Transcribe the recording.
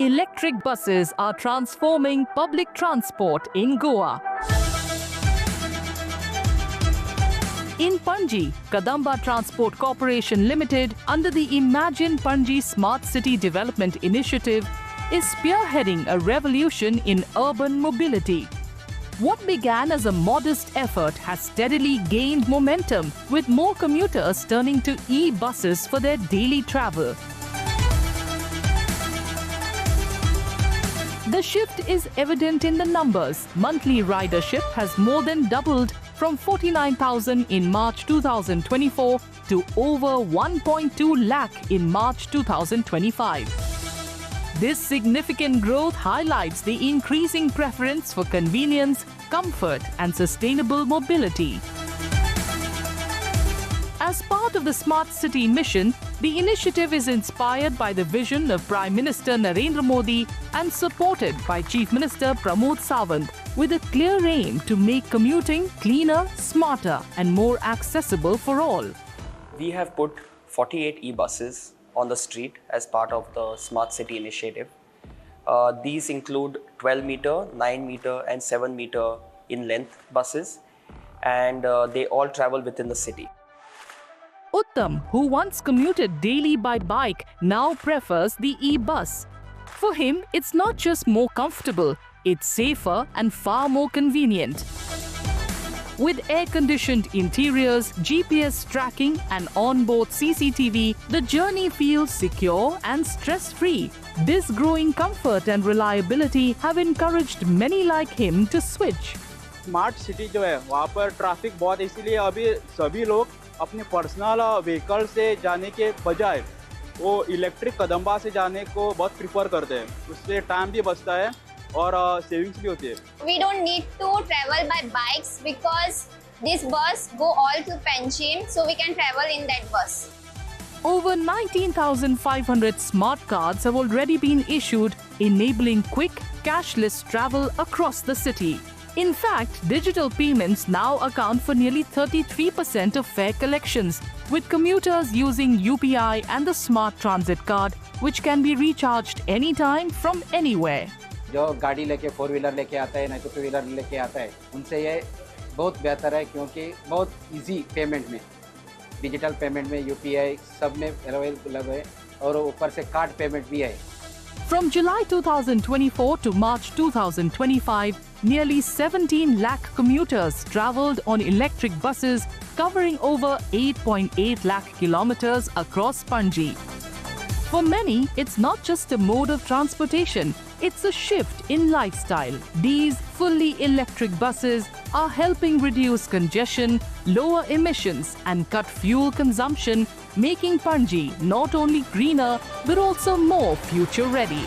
Electric buses are transforming public transport in Goa. In Panji, Kadamba Transport Corporation Limited, under the Imagine Panji Smart City Development Initiative, is spearheading a revolution in urban mobility. What began as a modest effort has steadily gained momentum, with more commuters turning to e-buses for their daily travel. The shift is evident in the numbers. Monthly ridership has more than doubled from 49,000 in March 2024 to over 1.2 lakh in March 2025. This significant growth highlights the increasing preference for convenience, comfort, and sustainable mobility. As part of the Smart City mission, the initiative is inspired by the vision of Prime Minister Narendra Modi and supported by Chief Minister Pramod Sawant, with a clear aim to make commuting cleaner, smarter, and more accessible for all. We have put 48 e-buses on the street as part of the Smart City initiative. These include 12 meter, 9 meter, and 7 meter in length buses, and they all travel within the city. Uttam, who once commuted daily by bike, now prefers the e-bus. For him, it's not just more comfortable, it's safer and far more convenient. With air-conditioned interiors, GPS tracking, and onboard CCTV, the journey feels secure and stress-free. This growing comfort and reliability have encouraged many like him to switch. Smart city जो है वहाँ पर traffic बहुत है, इसीलिए अभी सभी लोग अपने पर्सनल व्हीकल से जाने के बजाय वो इलेक्ट्रिक कदम्बा से जाने को बहुत प्रिफर करते हैं. उससे टाइम भी बचता है और सेविंग्स भी होती है. We don't need to travel by bikes because this bus go all to Panjim, so we can travel in that bus. Over 19,500 smart cards have already been issued, enabling quick, cashless travel across the city. In fact, digital payments now account for nearly 33% of fare collections, with commuters using UPI and the Smart Transit Card, which can be recharged anytime from anywhere. जो गाड़ी लेके 4 wheeler लेके आता है, नहीं तो 2 wheeler लेके आता है, उनसे ये बहुत बेहतर है, क्योंकि बहुत इजी पेमेंट में, डिजिटल पेमेंट में, यूपीआई सब में अवेलेबल है और ऊपर से कार्ड पेमेंट भी है. From July 2024 to March 2025, nearly 17 lakh commuters travelled on electric buses covering over 8.8 lakh kilometers across Panji. For many, it's not just a mode of transportation, it's a shift in lifestyle. These fully electric buses are helping reduce congestion, lower emissions, and cut fuel consumption, making Panji not only greener but also more future ready.